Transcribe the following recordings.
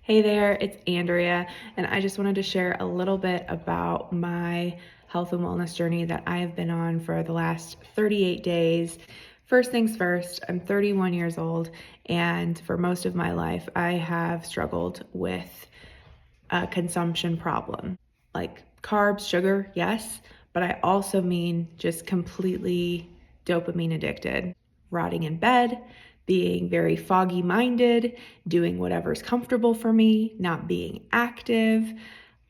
Hey there, it's Andrea, and I just wanted to share a little bit about my health and wellness journey that I have been on for the last 38 days. First things first, I'm 31 years old, and for most of my life, I have struggled with a consumption problem. Like carbs, sugar, yes, but I also mean just completely dopamine addicted, rotting in bed, being very foggy minded, doing whatever's comfortable for me, not being active,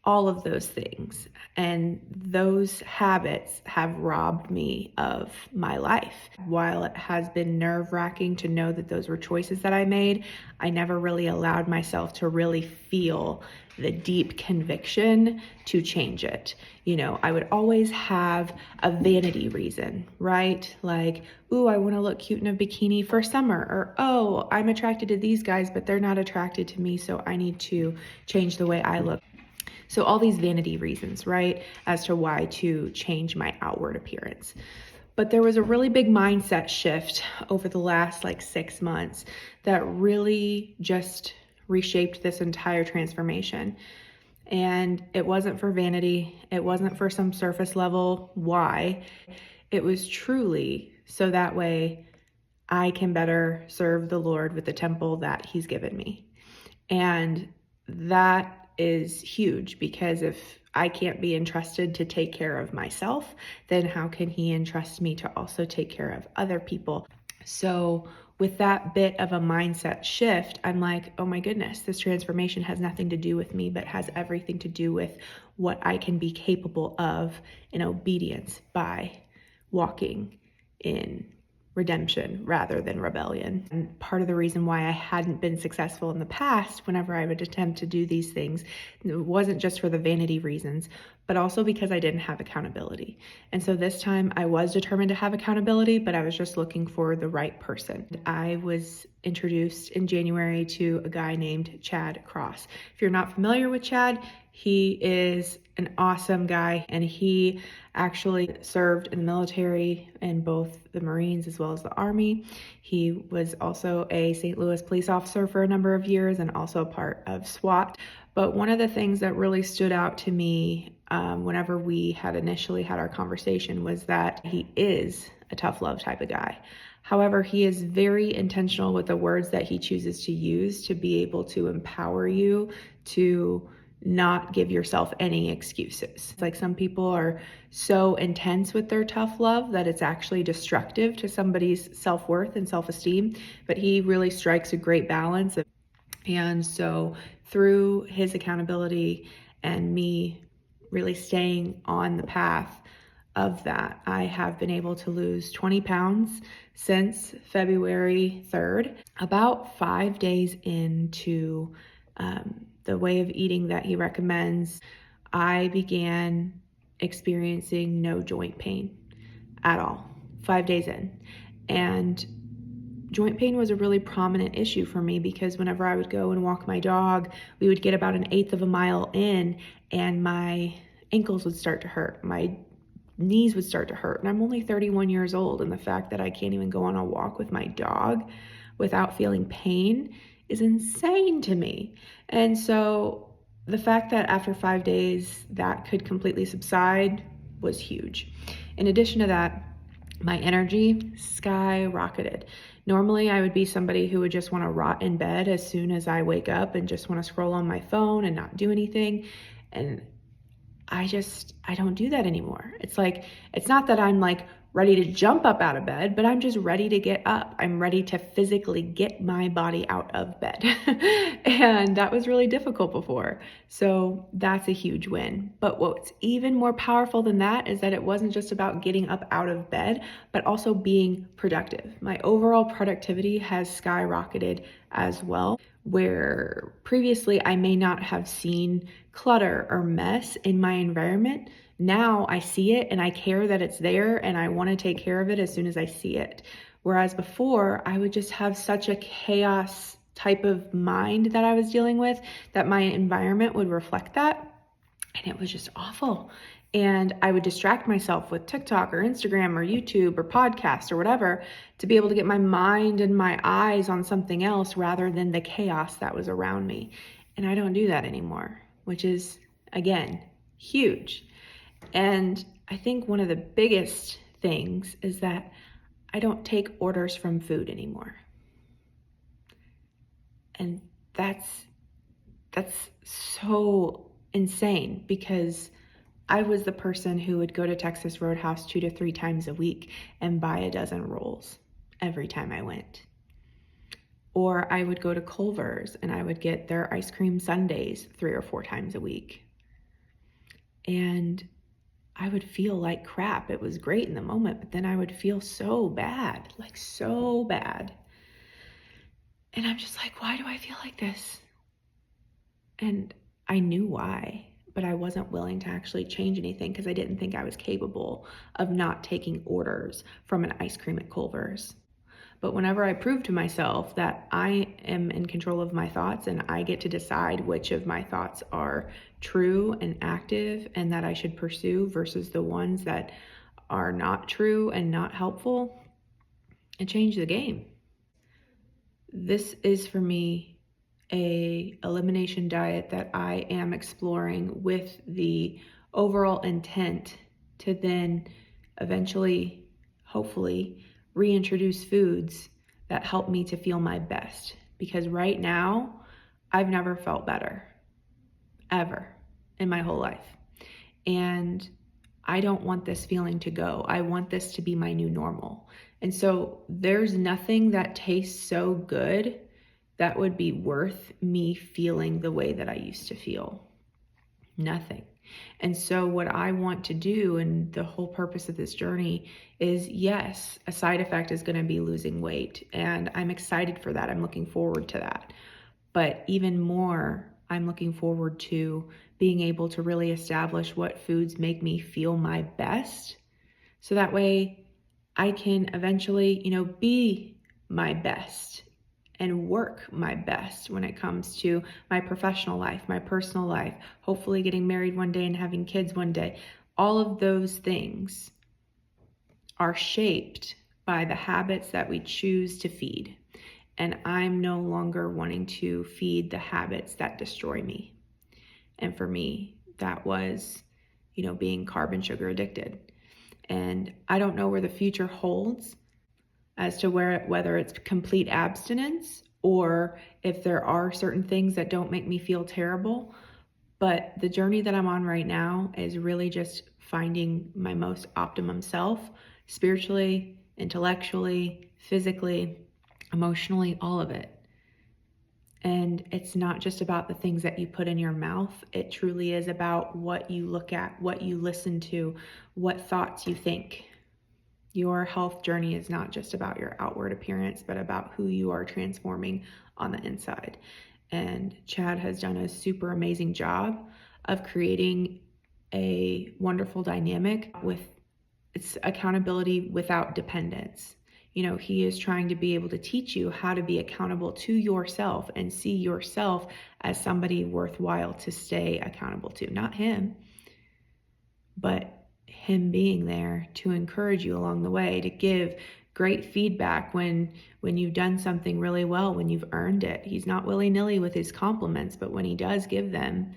all of those things. And those habits have robbed me of my life. While it has been nerve-wracking to know that those were choices that I made, I never really allowed myself to really feel the deep conviction to change it. I would always have a vanity reason, right? Like, ooh, I want to look cute in a bikini for summer, or oh, I'm attracted to these guys, but they're not attracted to me, so I need to change the way I look. So all these vanity reasons, right, as to why to change my outward appearance. But there was a really big mindset shift over the last 6 months that really just reshaped this entire transformation. And it wasn't for vanity. It wasn't for some surface level why. It was truly so that way I can better serve the Lord with the temple that He's given me. And that is huge, because if I can't be entrusted to take care of myself, then how can He entrust me to also take care of other people? So with that bit of a mindset shift, I'm like, oh my goodness, this transformation has nothing to do with me, but has everything to do with what I can be capable of in obedience by walking in redemption rather than rebellion. And part of the reason why I hadn't been successful in the past whenever I would attempt to do these things, it wasn't just for the vanity reasons, but also because I didn't have accountability. And so this time I was determined to have accountability, but I was just looking for the right person. I was introduced in January to a guy named Chad Cross. If you're not familiar with Chad, he is an awesome guy, and he actually served in the military in both the Marines as well as the Army. He was also a St. Louis police officer for a number of years and also a part of SWAT. But one of the things that really stood out to me whenever we had initially had our conversation was that he is a tough love type of guy. However, he is very intentional with the words that he chooses to use to be able to empower you to not give yourself any excuses. It's like some people are so intense with their tough love that it's actually destructive to somebody's self-worth and self-esteem, but he really strikes a great balance. And so through his accountability and me really staying on the path of that, I have been able to lose 20 pounds since February 3rd. About 5 days into the way of eating that he recommends, I began experiencing no joint pain at all, 5 days in. And joint pain was a really prominent issue for me, because whenever I would go and walk my dog, we would get about 1/8 of a mile in and my ankles would start to hurt. My knees would start to hurt. And I'm only 31 years old. And the fact that I can't even go on a walk with my dog without feeling pain is insane to me. And so the fact that after 5 days that could completely subside was huge. In addition to that, my energy skyrocketed. Normally, I would be somebody who would just want to rot in bed as soon as I wake up and just want to scroll on my phone and not do anything. And I don't do that anymore. It's not that I'm ready to jump up out of bed, but I'm just ready to get up. I'm ready to physically get my body out of bed. And that was really difficult before. So that's a huge win. But what's even more powerful than that is that it wasn't just about getting up out of bed, but also being productive. My overall productivity has skyrocketed as well, where previously I may not have seen clutter or mess in my environment. Now I see it and I care that it's there and I want to take care of it as soon as I see it. Whereas before, I would just have such a chaos type of mind that I was dealing with that my environment would reflect that. And it was just awful. And I would distract myself with TikTok or Instagram or YouTube or podcast or whatever to be able to get my mind and my eyes on something else rather than the chaos that was around me. And I don't do that anymore, which is, again, huge. And I think one of the biggest things is that I don't take orders from food anymore. And that's so insane, because I was the person who would go to Texas Roadhouse 2 to 3 times a week and buy a dozen rolls every time I went. Or I would go to Culver's and I would get their ice cream sundaes 3 or 4 times a week. And I would feel like crap. It was great in the moment, but then I would feel so bad, like so bad. And I'm just like, why do I feel like this? And I knew why, but I wasn't willing to actually change anything because I didn't think I was capable of not taking orders from an ice cream at Culver's. But whenever I prove to myself that I am in control of my thoughts and I get to decide which of my thoughts are true and active and that I should pursue versus the ones that are not true and not helpful, it changed the game. This is for me a elimination diet that I am exploring with the overall intent to then eventually, hopefully, reintroduce foods that help me to feel my best. Because right now, I've never felt better, ever, in my whole life. And I don't want this feeling to go. I want this to be my new normal. And so there's nothing that tastes so good that would be worth me feeling the way that I used to feel. Nothing. And so what I want to do, and the whole purpose of this journey is, yes, a side effect is going to be losing weight. And I'm excited for that. I'm looking forward to that. But even more, I'm looking forward to being able to really establish what foods make me feel my best. So that way I can eventually, be my best and work my best when it comes to my professional life, my personal life, hopefully getting married one day and having kids one day. All of those things are shaped by the habits that we choose to feed. And I'm no longer wanting to feed the habits that destroy me. And for me, that was, being carb and sugar addicted. And I don't know where the future holds as to whether it's complete abstinence or if there are certain things that don't make me feel terrible. But the journey that I'm on right now is really just finding my most optimum self, spiritually, intellectually, physically, emotionally, all of it. And it's not just about the things that you put in your mouth. It truly is about what you look at, what you listen to, what thoughts you think. Your health journey is not just about your outward appearance, but about who you are transforming on the inside. And Chad has done a super amazing job of creating a wonderful dynamic with its accountability without dependence. He is trying to be able to teach you how to be accountable to yourself and see yourself as somebody worthwhile to stay accountable to. Not him, but him being there to encourage you along the way, to give great feedback when you've done something really well, when you've earned it. He's not willy-nilly with his compliments, but when he does give them,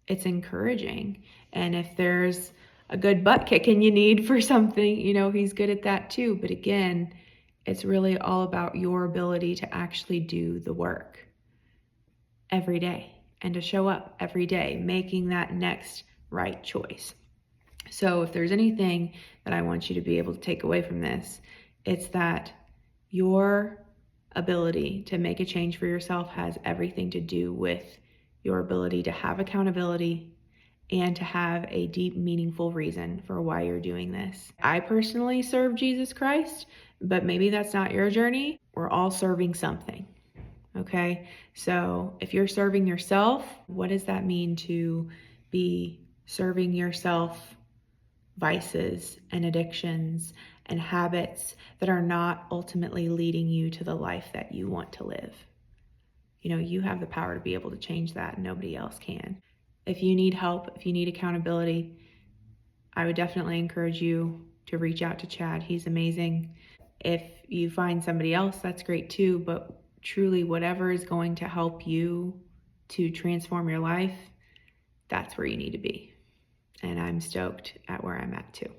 it's encouraging. And if there's a good butt kicking you need for something, he's good at that too. But again, it's really all about your ability to actually do the work every day and to show up every day, making that next right choice. So if there's anything that I want you to be able to take away from this, it's that your ability to make a change for yourself has everything to do with your ability to have accountability and to have a deep, meaningful reason for why you're doing this. I personally serve Jesus Christ, but maybe that's not your journey. We're all serving something, okay? So if you're serving yourself, what does that mean to be serving yourself vices and addictions and habits that are not ultimately leading you to the life that you want to live? You have the power to be able to change that, and nobody else can. If you need help, if you need accountability, I would definitely encourage you to reach out to Chad. He's amazing. If you find somebody else, that's great too, but truly whatever is going to help you to transform your life, that's where you need to be. And I'm stoked at where I'm at too.